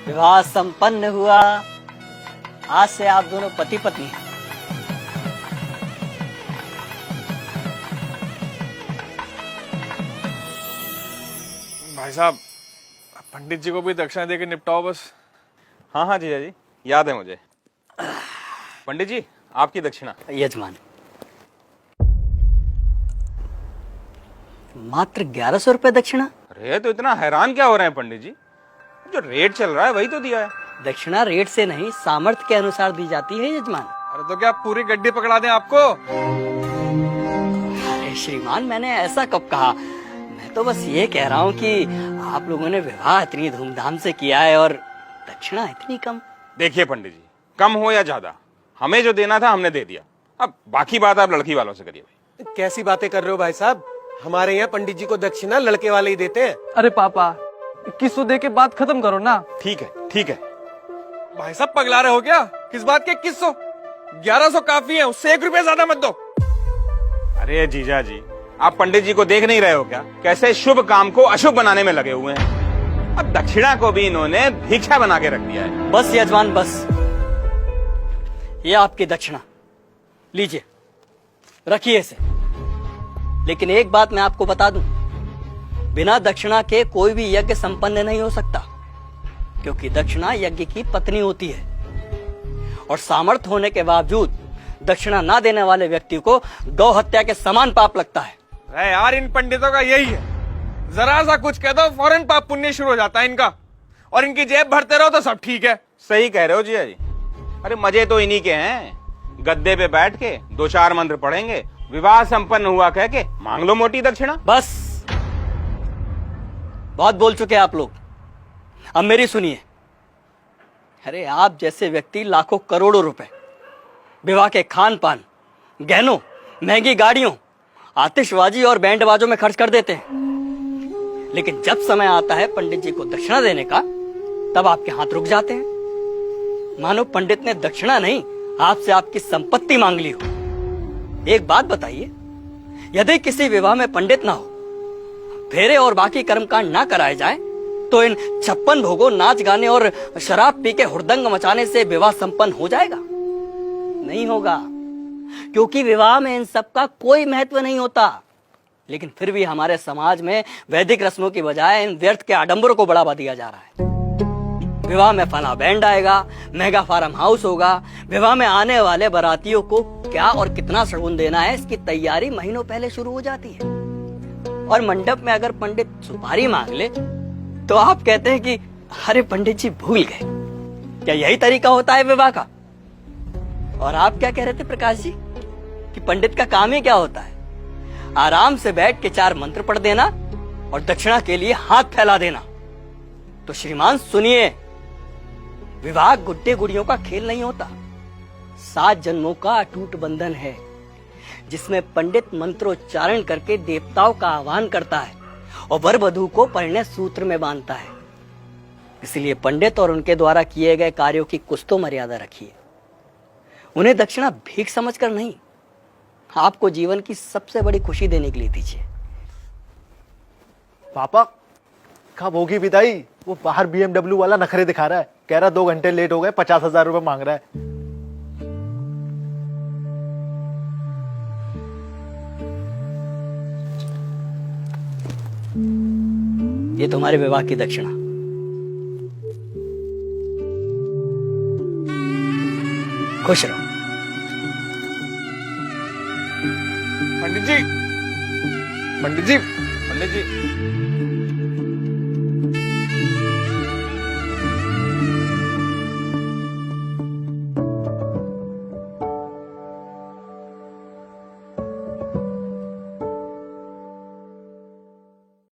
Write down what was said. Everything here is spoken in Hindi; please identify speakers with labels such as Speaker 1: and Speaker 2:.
Speaker 1: विवाह संपन्न हुआ। आज से आप दोनों पति पत्नी हैं।
Speaker 2: भाई साहब, पंडित जी को भी दक्षिणा देके निपटाओ बस।
Speaker 3: हाँ हाँ जीजा जी, याद है मुझे। पंडित जी, आपकी दक्षिणा।
Speaker 1: यजमान, मात्र 1100 रुपए दक्षिणा।
Speaker 3: अरे तो इतना हैरान क्या हो रहे हैं पंडित जी? जो रेट चल रहा है वही तो दिया है।
Speaker 1: दक्षिणा रेट से नहीं, सामर्थ्य के अनुसार दी जाती है यजमान।
Speaker 2: अरे तो क्या पूरी गड्डी पकड़ा दें आपको?
Speaker 1: अरे श्रीमान, मैंने ऐसा कब कहा? मैं तो बस ये कह रहा हूँ कि आप लोगों ने विवाह इतनी धूमधाम से किया है और दक्षिणा इतनी कम।
Speaker 3: देखिए पंडित जी, कम हो या ज्यादा, हमें जो देना था हमने दे दिया। अब बाकी बात आप लड़की वालों से करिए भाई।
Speaker 4: कैसी बातें कर रहे हो भाई साहब? हमारे यहाँ पंडित जी को दक्षिणा लड़के वाले ही देते हैं।
Speaker 5: अरे पापा, 2100 दे के बात खत्म करो ना।
Speaker 3: ठीक है ठीक है।
Speaker 2: भाई साहब पगला रहे हो क्या? किस बात के 2100? 1100 काफी है, उससे 1 रुपया ज्यादा मत दो।
Speaker 3: अरे जीजा जी, आप पंडित जी को देख नहीं रहे हो क्या? कैसे शुभ काम को अशुभ बनाने में लगे हुए हैं। अब दक्षिणा को भी इन्होंने भिक्षा बना के रख दिया है।
Speaker 1: बस यजमान बस, ये आपकी दक्षिणा लीजिए, रखिए इसे। लेकिन एक बात मैं आपको बता दूं, बिना दक्षिणा के कोई भी यज्ञ संपन्न नहीं हो सकता, क्योंकि दक्षिणा यज्ञ की पत्नी होती है और सामर्थ्य होने के बावजूद दक्षिणा ना देने वाले व्यक्ति को गौ हत्या के समान पाप लगता है।
Speaker 2: अरे यार, इन पंडितों का यही है, जरा सा कुछ कह दो फौरन पाप पुण्य शुरू हो जाता है इनका, और इनकी जेब भरते रहो तो सब ठीक है।
Speaker 3: सही कह रहे हो जीजा जी। अरे मजे तो इन्हीं के हैं, गद्दे पे बैठ के 2-4 मंत्र पढ़ेंगे, विवाह संपन्न हुआ कह के मांग लो मोटी दक्षिणा।
Speaker 1: बस, बहुत बोल चुके आप लोग, अब मेरी सुनिए। अरे आप जैसे व्यक्ति लाखों करोड़ों रुपए विवाह के खान पान, गहनों, महंगी गाड़ियों, आतिशबाजी और बैंड बाजों में खर्च कर देते हैं, लेकिन जब समय आता है पंडित जी को दक्षिणा देने का, तब आपके हाथ रुक जाते हैं, मानो पंडित ने दक्षिणा नहीं आपसे आपकी संपत्ति मांग ली हो। एक बात बताइए, यदि किसी विवाह में पंडित ना हो, फेरे और बाकी कर्मकांड ना कराए जाए, तो इन 56 भोगों, नाच गाने और शराब पी के हुड़दंग मचाने से विवाह संपन्न हो जाएगा? नहीं होगा, क्योंकि विवाह में इन सब का कोई महत्व नहीं होता। लेकिन फिर भी हमारे समाज में वैदिक रस्मों की बजाय इन व्यर्थ के आडंबरों को बढ़ावा दिया जा रहा है। विवाह में फला बैंड आएगा, मेगा फार्म हाउस होगा, विवाह में आने वाले बारातियों को क्या और कितना शगुन देना है, इसकी तैयारी महीनों पहले शुरू हो जाती है। और मंडप में अगर पंडित सुपारी मांग ले तो आप कहते हैं कि अरे पंडित जी भूल गए। क्या यही तरीका होता है विवाह का? और आप क्या कह रहे थे प्रकाश जी कि पंडित का काम ही क्या होता है? आराम से बैठ के 4 मंत्र पढ़ देना और दक्षिणा के लिए हाथ फैला देना। तो श्रीमान सुनिए, विवाह गुड्डे गुड़ियों का खेल नहीं होता, 7 जन्मों का अटूट बंधन है, जिसमें पंडित मंत्रोच्चारण करके देवताओं का आह्वान करता है और वर वधू को परिणय सूत्र में बांधता है। इसलिए पंडित और उनके द्वारा किए गए कार्यों की कुछ तो मर्यादा रखिए। उन्हें दक्षिणा भीख समझकर नहीं, आपको जीवन की सबसे बड़ी खुशी देने के लिए दीजिए।
Speaker 6: पापा, कब होगी विदाई? वो बाहर BMW वाला नखरे दिखा रहा है, कह रहा 2 घंटे लेट हो गए, 50,000 रुपए मांग रहा है।
Speaker 1: ये तुम्हारे विवाह की दक्षिणा। खुश रहो।
Speaker 2: पंडित जी, पंडित जी,
Speaker 3: पंडित जी,